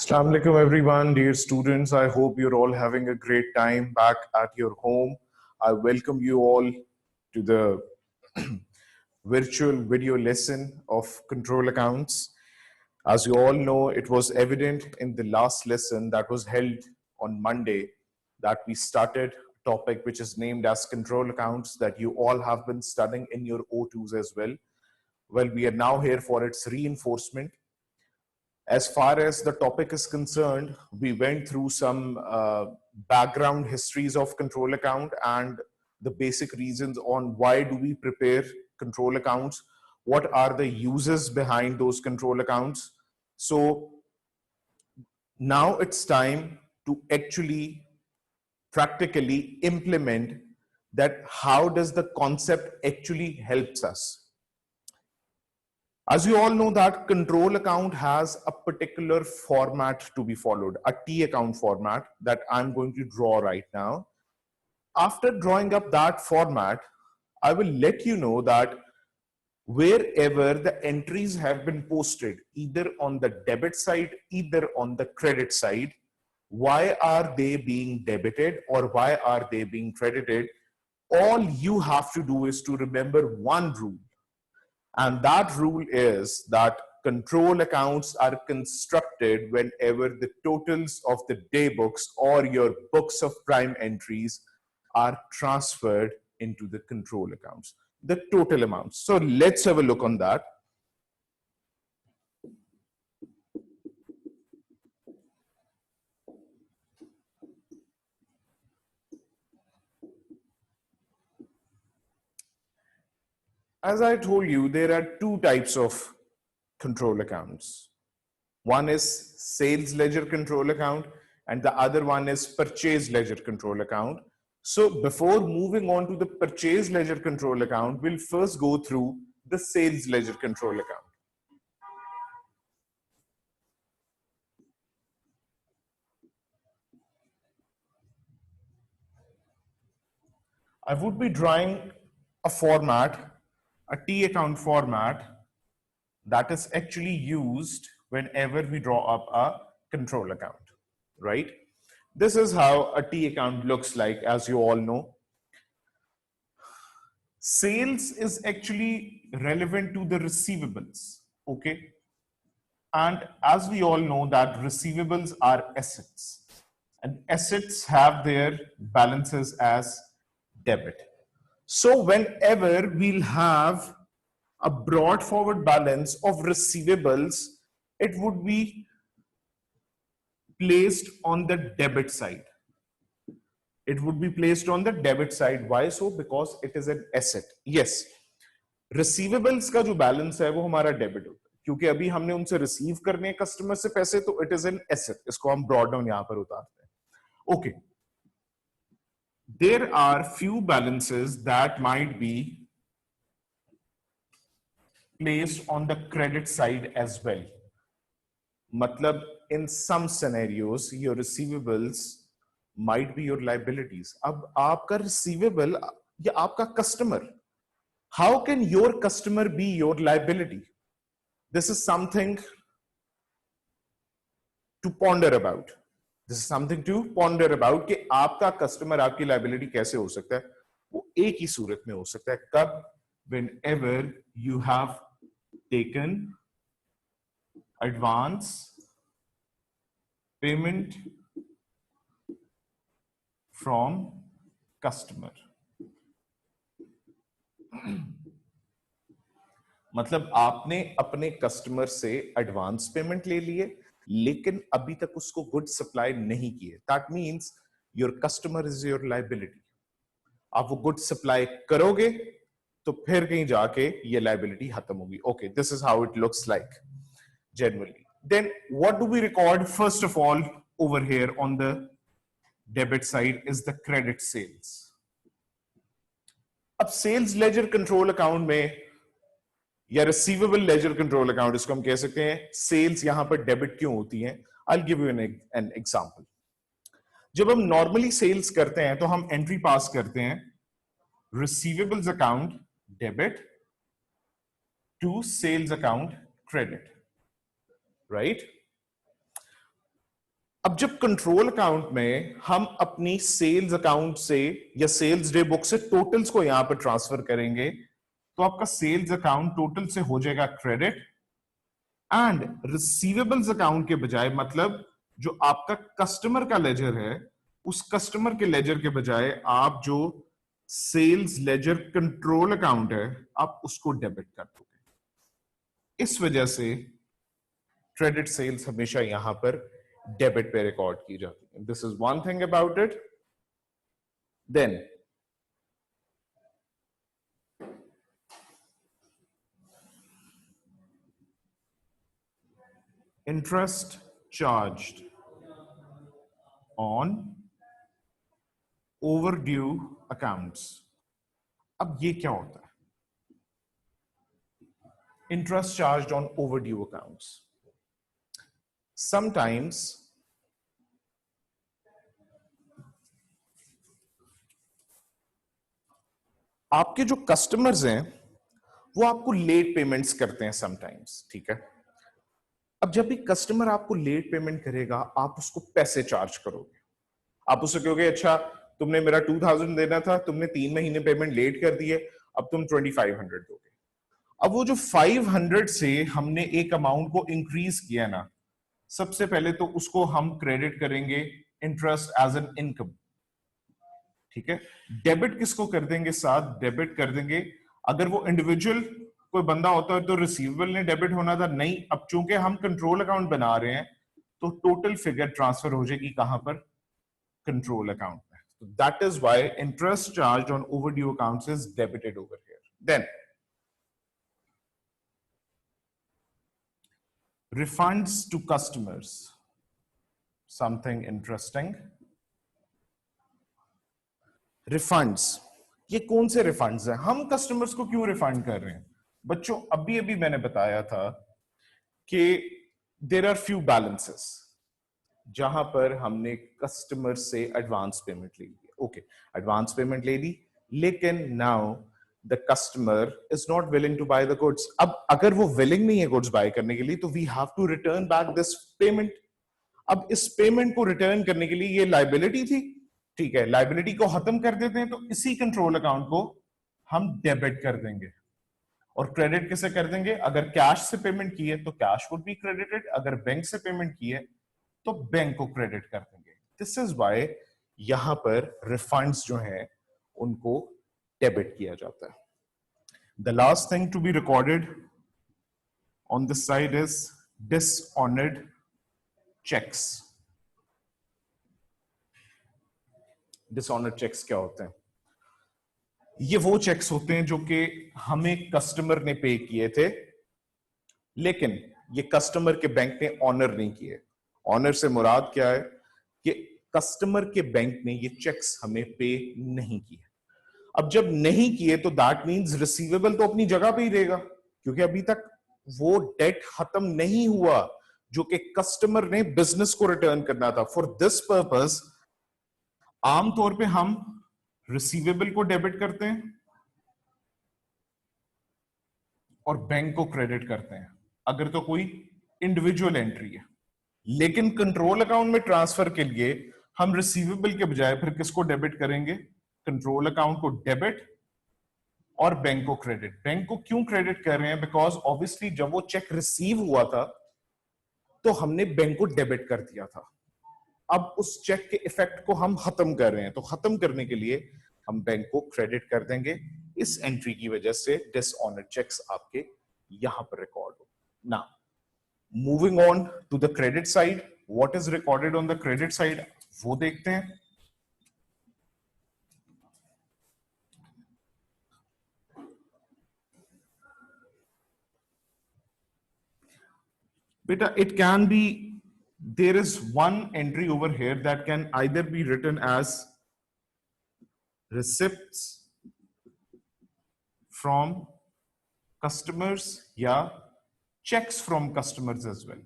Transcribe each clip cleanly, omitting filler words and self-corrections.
Assalamu alaikum everyone, dear students. I hope you're all having a great time back at your home. I welcome you all to the virtual video lesson of control accounts. As you all know, it was evident in the last lesson that was held on Monday that we started a topic which is named as control accounts that you all have been studying in your O2s as well. Well, we are now here for its reinforcement. As far as the topic is concerned, we went through some background histories of control account and the basic reasons on why do we prepare control accounts, what are the uses behind those control accounts. So now it's time to actually practically implement that. How does the concept actually helps us? As you all know that control account has a particular format to be followed, a T account format that I'm going to draw right now. After drawing up that format, I will let you know that wherever the entries have been posted, either on the debit side, either on the credit side, why are they being debited or why are they being credited? All you have to do is to remember one rule. And that rule is that control accounts are constructed whenever the totals of the day books or your books of prime entries are transferred into the control accounts, the total amounts. So let's have a look on that. As I told you, there are two types of control accounts. One is sales ledger control account and the other one is purchase ledger control account. So before moving on to the purchase ledger control account, we'll first go through the sales ledger control account. I would be drawing a format, a T account format that is actually used whenever we draw up a control account, right? This is how a T account looks like, as you all know. Sales is actually relevant to the receivables, okay? And as we all know that receivables are assets and assets have their balances as debit. So whenever we'll have a brought forward balance of receivables, it would be placed on the debit side. It would be placed on the debit side. Why so? Because it is an asset. Yes, receivables का जो balance है वो हमारा debit होता है क्योंकि अभी हमने उनसे receive करने customer से पैसे, तो it is an asset. इसको हम broad down यहाँ पर उतारते हैं. Okay. There are few balances that might be placed on the credit side as well. मतलब in some scenarios your receivables might be your liabilities. अब आपका receivable या आपका customer, how can your customer be your liability? This is something to ponder about. This is something to ponder about कि आपका customer आपकी liability कैसे हो सकता है? वो एक ही सूरत में हो सकता है. कब? Whenever you have taken advance payment from customer. मतलब आपने अपने कस्टमर से एडवांस पेमेंट ले लिए लेकिन अभी तक उसको गुड सप्लाई नहीं किए. That means your customer is your liability. आप वो गुड सप्लाई करोगे तो फिर कहीं जाके ये लायबिलिटी खत्म होगी. Okay, this is how it looks like generally. Then what do we record? First of all, over here on the debit side is the credit sales. अब sales ledger control account में या receivable ledger control account इसको हम कह सकते हैं, sales यहां पर debit क्यों होती हैं? I'll give you an example. जब हम normally sales करते हैं तो हम entry pass करते हैं receivables account debit to sales account credit. Right? अब जब कंट्रोल अकाउंट में हम अपनी सेल्स अकाउंट से या सेल्स डे बुक से टोटल्स को यहां पर ट्रांसफर करेंगे, तो आपका सेल्स अकाउंट टोटल से हो जाएगा क्रेडिट, एंड रिसीवेबल्स अकाउंट के बजाय, मतलब जो आपका कस्टमर का लेजर है, उस कस्टमर के लेजर के बजाय आप जो सेल्स लेजर कंट्रोल अकाउंट है आप उसको डेबिट कर दोगे। इस वजह से क्रेडिट सेल्स हमेशा यहां पर डेबिट पे रिकॉर्ड की जाती है। This is one thing about it. Then interest charged on overdue accounts। अब ये क्या होता है? Interest charged on overdue accounts, sometimes आपके जो कस्टमर्स हैं वो आपको लेट पेमेंट्स करते हैं समटाइम्स, ठीक है। अब जब भी कस्टमर आपको लेट पेमेंट करेगा आप उसको पैसे चार्ज करोगे। आप उससे कहोगे अच्छा तुमने मेरा 2000 देना था, तुमने 3 महीने पेमेंट लेट कर दी है, अब तुम 2500 दोगे। अब वो जो 500 से हमने एक अमाउंट को इंक्रीज किया ना, सबसे पहले तो उसको हम क्रेडिट करेंगे इंटरेस्ट एज एन इनकम, ठीक है। डेबिट किसको कर देंगे? साथ डेबिट कर देंगे। अगर वो इंडिविजुअल कोई बंदा होता है तो रिसीवेबल ने डेबिट होना था, नहीं, अब चूंकि हम कंट्रोल अकाउंट बना रहे हैं तो टोटल फिगर ट्रांसफर हो जाएगी कहां पर? कंट्रोल अकाउंट में। So that is why interest charged on overdue accounts is debited over here. Then refunds to customers, something interesting. Refunds, ये कौन से रिफंड्स हैं? हम कस्टमर्स को क्यों रिफंड कर रहे हैं? बच्चों अभी अभी मैंने बताया था कि देयर आर फ्यू बैलेंसेस जहां पर हमने कस्टमर से एडवांस पेमेंट ले ली। ओके, एडवांस पेमेंट ले ली, लेकिन now the customer is not willing to buy the goods. अब अगर वो विलिंग नहीं है गुड्स बाय करने के लिए तो we have to return back this payment. अब इस पेमेंट को रिटर्न करने के लिए ये लायबिलिटी थी, ठीक है, लायबिलिटी को खत्म कर देते हैं, तो इसी कंट्रोल अकाउंट को हम डेबिट कर देंगे। और क्रेडिट किसे कर देंगे? अगर कैश से पेमेंट की है तो कैश वुड बी क्रेडिटेड, अगर बैंक से पेमेंट की है तो बैंक को क्रेडिट कर देंगे। दिस इज व्हाई यहां पर रिफंड्स जो हैं उनको डेबिट किया जाता है। The last thing to be recorded on this side is dishonoured cheques. Dishonoured cheques क्या होते हैं? ये वो चेक्स होते हैं जो कि हमें कस्टमर ने पे किए थे, लेकिन ये कस्टमर के बैंक ने ऑनर नहीं किए। ऑनर से मुराद क्या है कि कस्टमर के बैंक ने ये चेक्स हमें पे नहीं किए। अब जब नहीं किए तो दैट मींस रिसीवेबल तो अपनी जगह पे ही रहेगा, क्योंकि अभी तक वो डेट खत्म नहीं हुआ जो कि कस्टमर ने बिजनेस को रिटर्न करना था। फॉर दिस पर्पस आमतौर पे हम रिसीवेबल को डेबिट करते हैं और बैंक को क्रेडिट करते हैं अगर तो कोई इंडिविजुअल एंट्री है। लेकिन कंट्रोल अकाउंट में ट्रांसफर के लिए हम रिसीवेबल के बजाय फिर किसको डेबिट करेंगे? कंट्रोल अकाउंट को डेबिट और बैंक को क्रेडिट। बैंक को क्यों क्रेडिट कर रहे हैं? बिकॉज ऑब्वियसली जब वो चेक रिसीव हुआ था तो हमने बैंक को डेबिट कर दिया था। अब उस चेक के इफेक्ट को हम खत्म कर रहे हैं, तो खत्म करने के लिए हम बैंक को क्रेडिट कर देंगे। इस एंट्री की वजह से डिसऑनर्ड चेक्स आपके यहां पर रिकॉर्ड हो। Now moving on to the credit side, what is recorded on the credit side वो देखते हैं। Beta, it can be, there is one entry over here that can either be written as receipts from customers या checks from customers as well.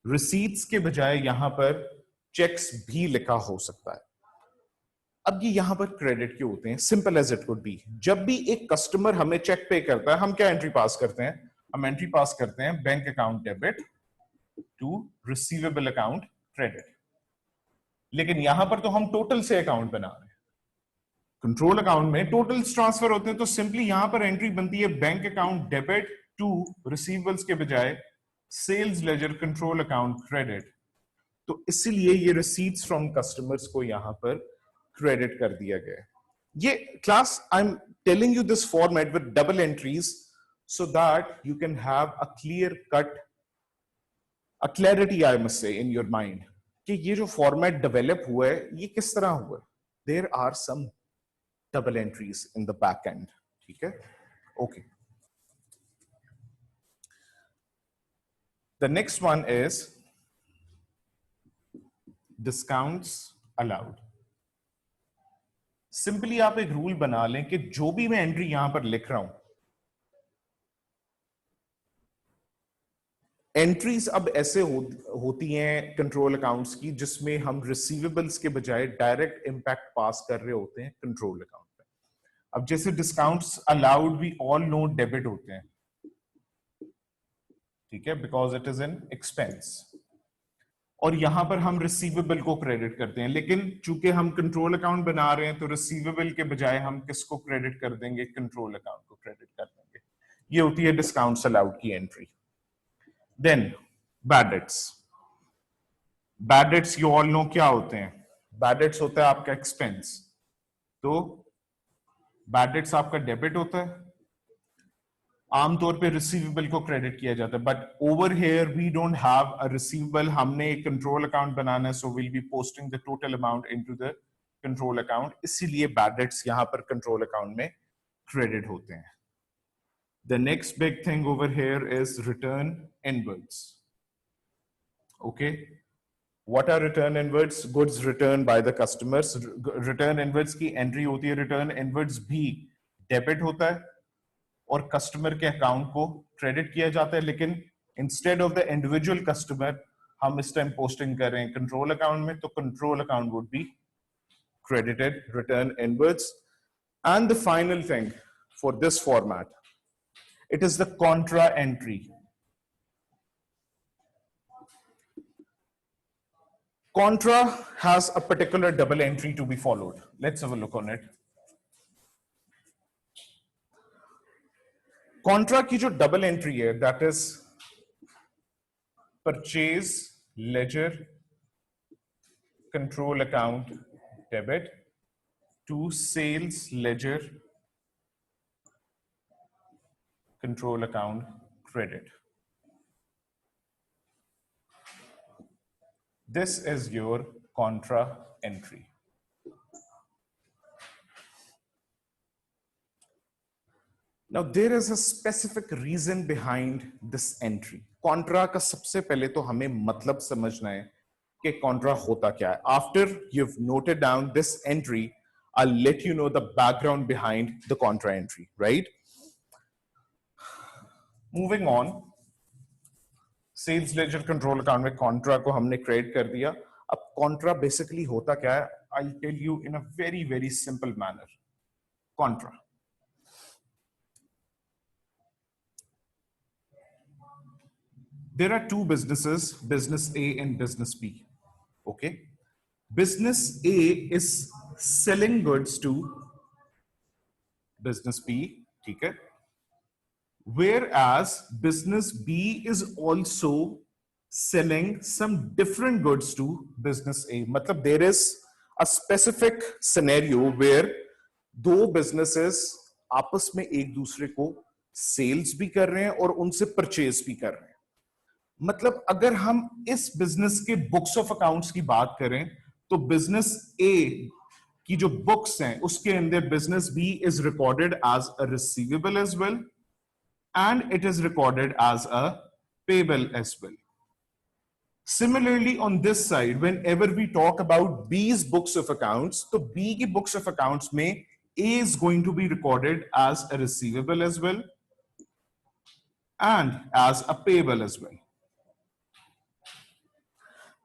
Receipts के बजाय यहां पर checks भी लिखा हो सकता है। अब ये यहां पर क्रेडिट क्यों होते हैं? Simple as it could be. जब भी एक कस्टमर हमें चेक पे करता है हम क्या एंट्री पास करते हैं? हम एंट्री पास करते हैं bank account debit to receivable account credit. लेकिन यहां पर तो हम टोटल से अकाउंट बना रहे हैं। कंट्रोल अकाउंट में टोटल्स ट्रांसफर होते हैं, तो सिंपली यहां पर एंट्री बनती है bank account debit to receivables के बजाय sales ledger control account credit. तो इसीलिए ये रिसीट्स फ्रॉम कस्टमर्स को यहां पर क्रेडिट कर दिया गया। ये class I am telling you this format with double entries so that you can have a clear cut, a clarity I must say in your mind कि ये जो फॉर्मेट डेवलप हुआ है ये किस तरह हुआ है। There are some double entries in the back end, ठीक है, okay. The next one is discounts allowed. Simply आप एक रूल बना लें कि जो भी मैं एंट्री यहां पर लिख रहा हूं, एंट्रीज अब ऐसे होती हैं कंट्रोल अकाउंट्स की जिसमें हम रिसीवेबल्स के बजाय डायरेक्ट इंपैक्ट पास कर रहे होते हैं कंट्रोल अकाउंट पे। अब जैसे discounts allowed we all know debit होते हैं, ठीक है, because it is an expense, और यहां पर हम रिसीवेबल को क्रेडिट करते हैं। लेकिन चूंकि हम कंट्रोल अकाउंट बना रहे हैं तो रिसीवेबल के बजाय हम किसको क्रेडिट कर देंगे, कंट्रोल अकाउंट को क्रेडिट कर देंगे। ये होती है डिस्काउंट्स अलाउड की entry. Then bad debts. Bad debts you all know क्या होते हैं। Bad debts होता है आपका एक्सपेंस, तो bad debts आपका डेबिट होता है, आमतौर पे रिसीवेबल को क्रेडिट किया जाता है। But over here we don't have a receivable, हमने एक कंट्रोल अकाउंट बनाना है, so will be posting the total amount into the control account, इसीलिए बैड डेट्स यहां पर कंट्रोल अकाउंट में क्रेडिट होते हैं। The next big thing over here is return inwards. Okay, what are return inwards? Goods returned by the customers. Return inwards की entry होती है, return inwards भी debit होता है और customer के account को credit किया जाता है। लेकिन instead of the individual customer हम इस time posting कर रहे हैं control account में, तो control account would be credited return inwards. And the final thing for this format, it is the contra entry. Contra has a particular double entry to be followed. Let's have a look on it. Contra की जो double entry है, that is purchase ledger control account debit to sales ledger control account credit. This is your contra entry. Now there is a specific reason behind this entry. Contra का सबसे पहले तो हमें मतलब समझना है कि contra होता क्या है. After you've noted down this entry, I'll let you know the background behind the contra entry, right? Moving on, sales ledger control account में कॉन्ट्रा को हमने क्रेडिट कर दिया। अब कॉन्ट्रा बेसिकली होता क्या है, I tell you in a very very simple manner. Contra, there are two businesses, business A and business B. Okay, business A is selling goods to business B, ठीक है, whereas business B is also selling some different goods to business A. मतलब there is a specific scenario where दो businesses आपस में एक दूसरे को sales भी कर रहे हैं और उनसे परचेज भी कर रहे हैं। मतलब अगर हम इस बिजनेस के बुक्स ऑफ अकाउंट्स की बात करें तो बिजनेस ए की जो बुक्स हैं उसके अंदर business B is recorded as a receivable as well and it is recorded as a payable as well. Similarly, on this side, whenever we talk about B's books of accounts, so B की books of accounts में A is going to be recorded as a receivable as well and as a payable as well.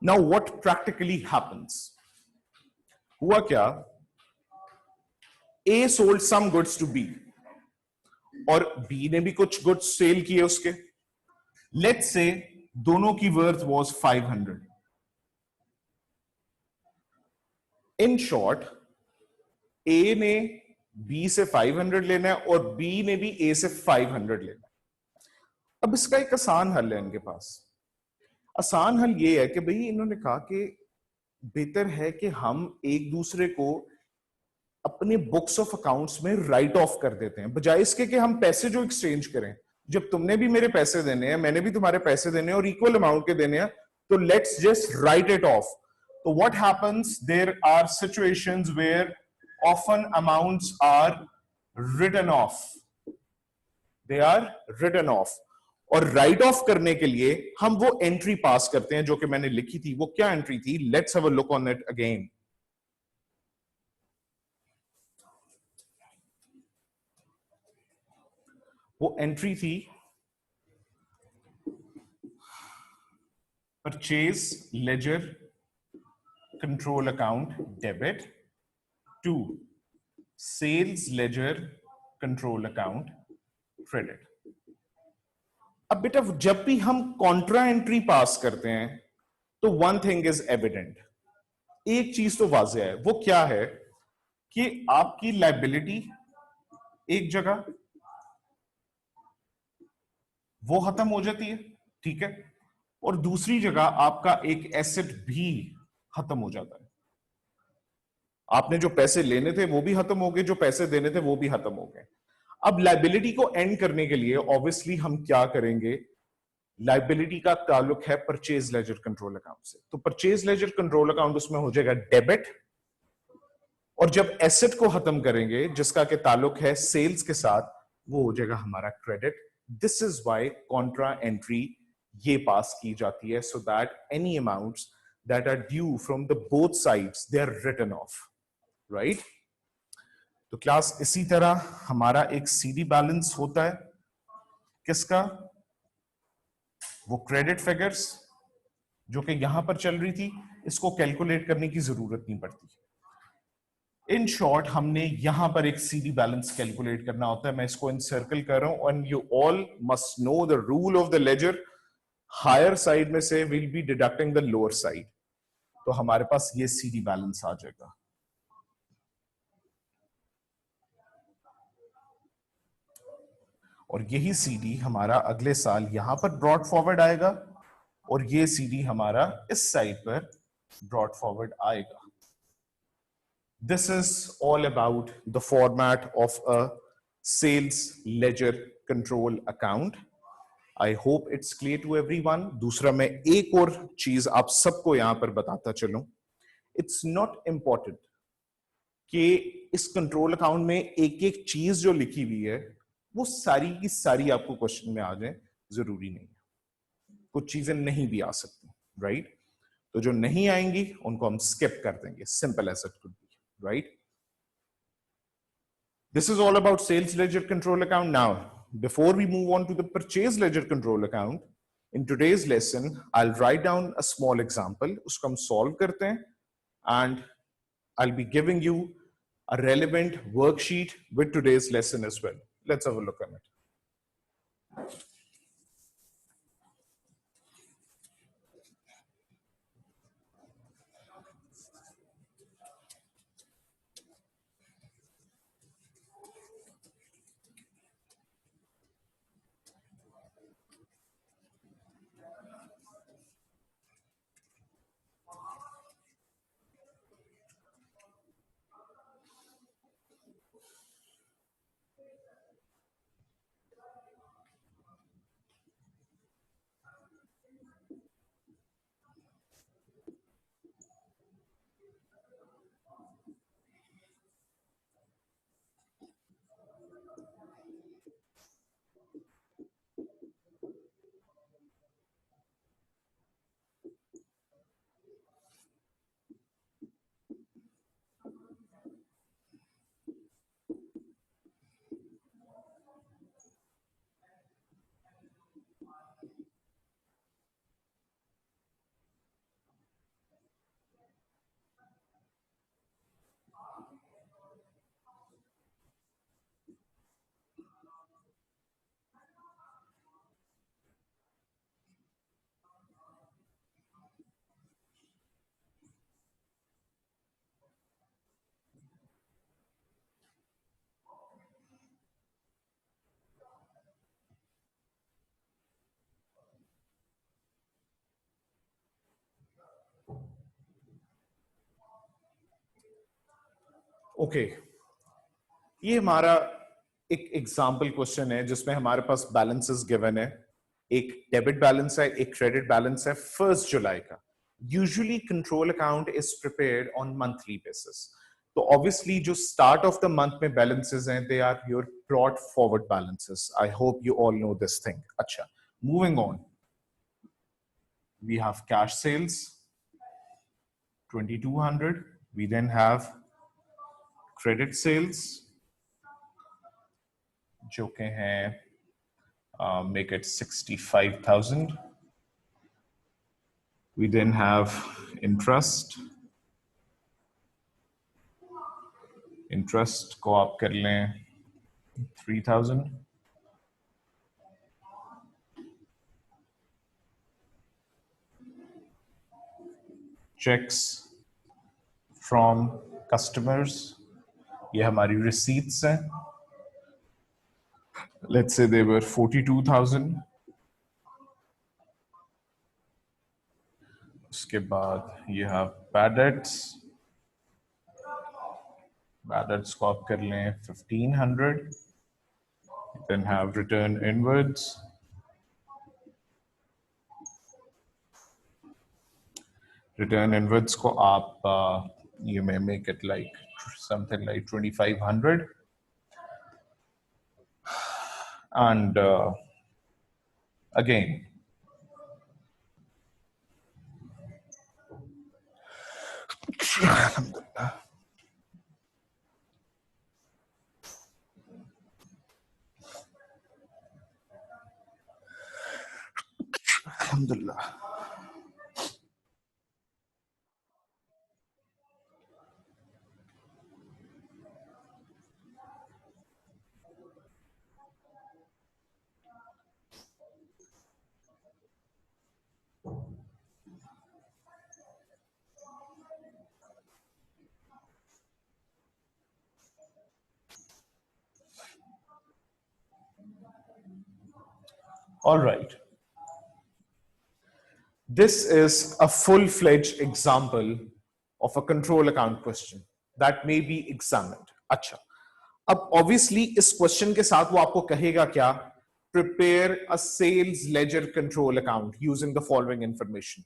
Now, what practically happens? हुआ क्या? A sold some goods to B. और B ने भी कुछ goods sale किए उसके। Let's say दोनों की वर्थ वाज 500। इन शॉर्ट, ए ने बी से 500 लेना है और बी ने भी ए से 500 लेना है। अब इसका एक आसान हल है इनके पास। आसान हल ये है कि भाई इन्होंने कहा कि बेहतर है कि हम एक दूसरे को अपने बुक्स ऑफ अकाउंट्स में राइट ऑफ कर देते हैं, बजाय इसके कि हम पैसे जो एक्सचेंज करें। जब तुमने भी मेरे पैसे देने हैं, मैंने भी तुम्हारे पैसे देने हैं और इक्वल अमाउंट के देने हैं, तो let's just write it off. तो what happens, there are situations where often amounts are written off, they are written off. और राइट ऑफ करने के लिए हम वो एंट्री पास करते हैं जो कि मैंने लिखी थी। वो क्या एंट्री थी? Let's have a look on it again. वो एंट्री थी purchase ledger control account debit to sales ledger control account credit. अब बेटा जब भी हम कॉन्ट्रा एंट्री पास करते हैं तो वन थिंग इज एविडेंट, एक चीज तो वाज़ेह है। वो क्या है कि आपकी लायबिलिटी एक जगह वो खत्म हो जाती है, ठीक है, और दूसरी जगह आपका एक एसेट भी खत्म हो जाता है। आपने जो पैसे लेने थे वो भी खत्म हो गए, जो पैसे देने थे वो भी खत्म हो गए। अब लायबिलिटी को एंड करने के लिए ऑब्वियसली हम क्या करेंगे? लायबिलिटी का ताल्लुक है परचेज लेजर कंट्रोल अकाउंट से, तो परचेज लेजर कंट्रोल अकाउंट उसमें हो जाएगा डेबिट। और जब एसेट को खत्म करेंगे जिसका के ताल्लुक है सेल्स के साथ, वो हो जाएगा हमारा credit. This is why contra entry ये पास की जाती है, so that any amounts that are due from the both sides they are written off, right. तो क्लास इसी तरह हमारा एक सीडी बैलेंस होता है, किसका? वो क्रेडिट फिगर्स जो कि यहां पर चल रही थी, इसको कैलकुलेट करने की जरूरत नहीं पड़ती। इन शॉर्ट हमने यहां पर एक सीडी बैलेंस कैलकुलेट करना होता है। मैं इसको इनसर्कल कर रहा हूं, and you all must know the rule of the ledger. Higher side में से will be deducting the lower side, तो हमारे पास ये सीडी बैलेंस आ जाएगा। और यही सीडी हमारा अगले साल यहां पर ब्रॉड फॉरवर्ड आएगा, और ये सीडी हमारा इस साइड पर ब्रॉड फॉरवर्ड आएगा। This is all about the format of a sales ledger control account. I hope it's clear to everyone. दूसरा मैं एक और चीज आप सबको यहां पर बताता चलूं। It's not important कि इस कंट्रोल अकाउंट में एक एक चीज जो लिखी हुई है वो सारी की सारी आपको क्वेश्चन में आ जाए, जरूरी नहीं है। कुछ चीजें नहीं भी आ सकती, राइट। तो जो नहीं आएंगी उनको हम स्किप कर देंगे, simple as it could be, right? This is all about sales ledger control account. Now, before we move on to the purchase ledger control account, in today's lesson, I'll write down a small example. उसको हम solve करते हैं, and I'll be giving you a relevant worksheet with today's lesson as well. Let's have a look at it. Okay, ये हमारा एक example question है जिसमें हमारे पास बैलेंसेस गिवन है, एक डेबिट बैलेंस है, एक क्रेडिट बैलेंस है 1 जुलाई का। Usually control account is prepared on monthly basis, तो ऑब्वियसली जो स्टार्ट ऑफ द मंथ में बैलेंसेस हैं they are your brought forward balances. I hope you all know this thing. अच्छा, moving on, we have cash sales 2200, we then have credit sales जो के हैं make it 65,000, we then have interest को आप कर लें 3,000, checks from customers, ये हमारी receipts हैं, let's say they were 42,000, उसके बाद ये have bad debts को आप कर लें 1,500, then have return inwards, को आप you may make it like something like 2,500, and again Alhamdulillah. All right. This is a full-fledged example of a control account question that may be examined. अच्छा, अब obviously इस question के साथ वो आपको कहेगा क्या? Prepare a sales ledger control account using the following information.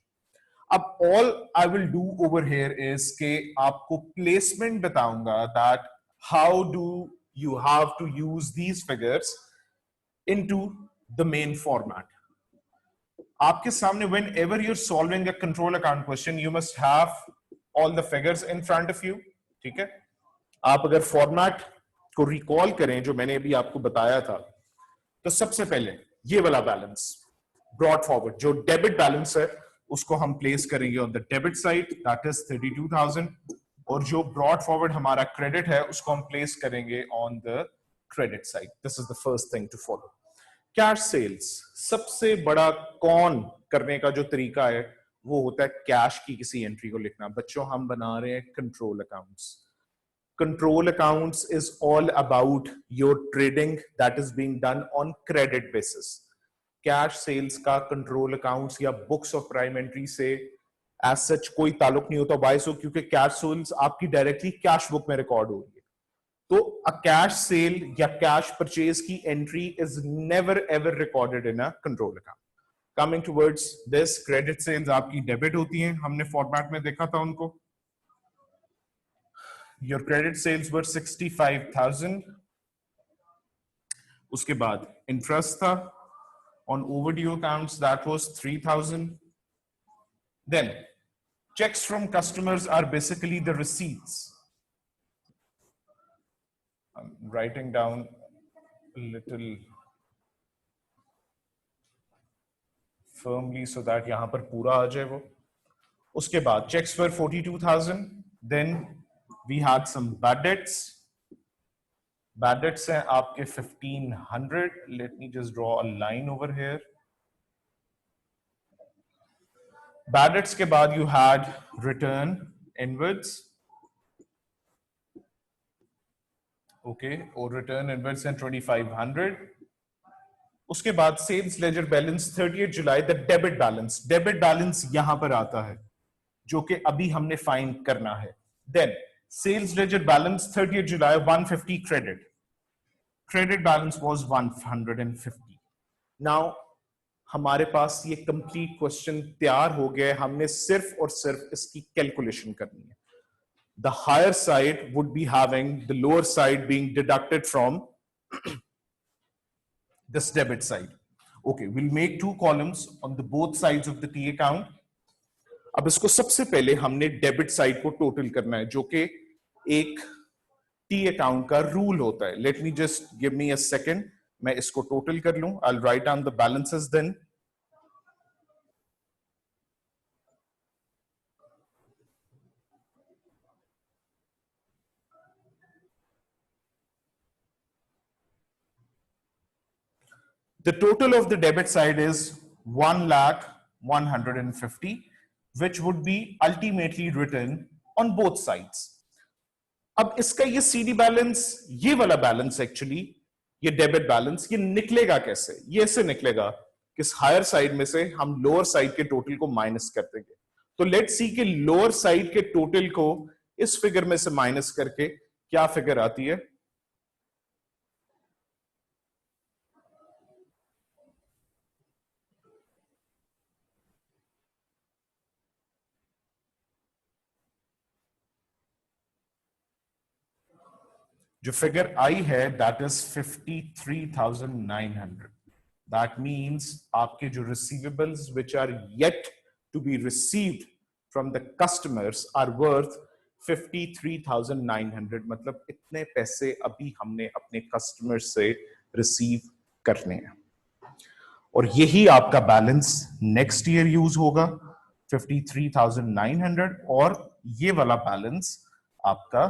अब all I will do over here is कि आपको placement बताऊंगा that how do you have to use these figures into the main format. आपके सामने whenever you're solving a control account question, you must have all the figures in front of you. ठीक है? आप अगर format को recall करें जो मैंने अभी आपको बताया था, तो सबसे पहले ये वाला बैलेंस ब्रॉड फॉरवर्ड जो डेबिट बैलेंस है उसको हम प्लेस करेंगे on the debit side, that is 32,000, और जो ब्रॉड फॉरवर्ड हमारा क्रेडिट है उसको हम प्लेस करेंगे on the credit side. This is the first thing to follow. Cash sales सबसे बड़ा कौन करने का जो तरीका है वो होता है कैश की किसी एंट्री को लिखना. बच्चों हम बना रहे हैं control accounts. Control accounts is all about your trading that is being done on credit basis. Cash sales का कंट्रोल अकाउंट्स या बुक्स ऑफ प्राइम एंट्री से एज सच कोई ताल्लुक नहीं होता. Why so? क्योंकि कैश सेल्स आपकी डायरेक्टली कैश बुक में रिकॉर्ड हो रही है. तो अ कैश सेल या कैश परचेज की entry is never ever recorded in a control account. Coming towards this, credit sales आपकी डेबिट होती हैं, हमने फॉर्मेट में देखा था उनको. Your credit sales were 65,000. उसके बाद इंटरेस्ट था on overdue accounts, that was 3,000. Then checks from customers are basically the receipts. I'm writing down a little firmly so that यहां पर पूरा आ जाए वो. उसके बाद checks were 42,000. Then we had some bad debts. Bad debts हैं आपके 1,500. Let me just draw a line over here. Bad debts के बाद you had return inwards. Okay, और रिटर्न इनवर्स है 2,500. उसके बाद sales ledger balance 30 July, the debit balance. Debit balance यहां पर आता है जो कि अभी हमने फाइंड करना है. Then Sales ledger balance 30th July 150 credit. Credit balance was 150. Now हमारे पास ये कंप्लीट क्वेश्चन तैयार हो गया है, हमने सिर्फ और सिर्फ इसकी कैलकुलेशन करनी है. The higher side would be having the lower side being deducted from this debit side. Okay, we'll make two columns on the both sides of the T account. अब इसको सबसे पहले हमने डेबिट साइड को total करना है, जो कि एक टी अकाउंट का रूल होता है. Let me just give me a second, मैं इसको टोटल कर लूं. I will write down the balances then. The total of the debit side is 1,150,000, which would be ultimately written on both sides. अब इसका ये CD balance, ये वाला balance actually, ये डेबिट बैलेंस, ये निकलेगा कैसे? ये ऐसे निकलेगा कि इस हायर साइड में से हम लोअर साइड के टोटल को माइनस कर देंगे. तो लेट्स सी कि लोअर साइड के टोटल को इस फिगर में से माइनस करके क्या फिगर आती है. जो फिगर आई है दैट इज 53,900. दैट मीन्स आपके जो receivables which are yet to be received from the customers are worth 53,900. मतलब इतने पैसे अभी हमने अपने कस्टमर से रिसीव करने हैं, और यही आपका बैलेंस नेक्स्ट ईयर यूज होगा 53,900, और ये वाला बैलेंस आपका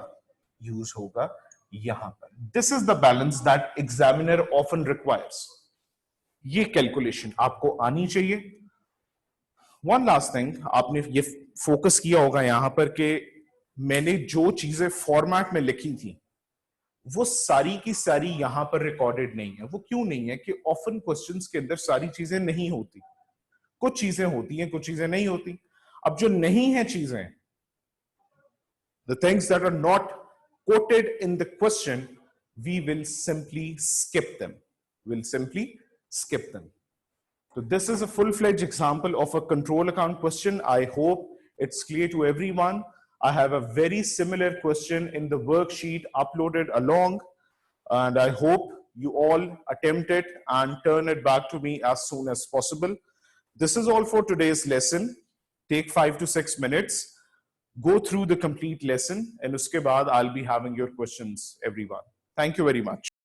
यूज होगा यहां पर. This is the balance that examiner often requires. ये कैलकुलेशन आपको आनी चाहिए. वन लास्ट थिंग, आपने ये फोकस किया होगा यहां पर कि मैंने जो चीजें फॉर्मेट में लिखी थी वो सारी की सारी यहां पर रिकॉर्डेड नहीं है. वो क्यों नहीं है? कि ऑफन क्वेश्चंस के अंदर सारी चीजें नहीं होती. कुछ चीजें होती हैं, कुछ चीजें नहीं होती. अब जो नहीं है चीजें, the things that are not quoted in the question, we will simply skip them. We'll simply skip them. So this is a full-fledged example of a control account question. I hope it's clear to everyone. I have a very similar question in the worksheet uploaded along, and I hope you all attempt it and turn it back to me as soon as possible. This is all for today's lesson. Take 5 to 6 minutes. Go through the complete lesson, and uske baad I'll be having your questions, everyone. Thank you very much.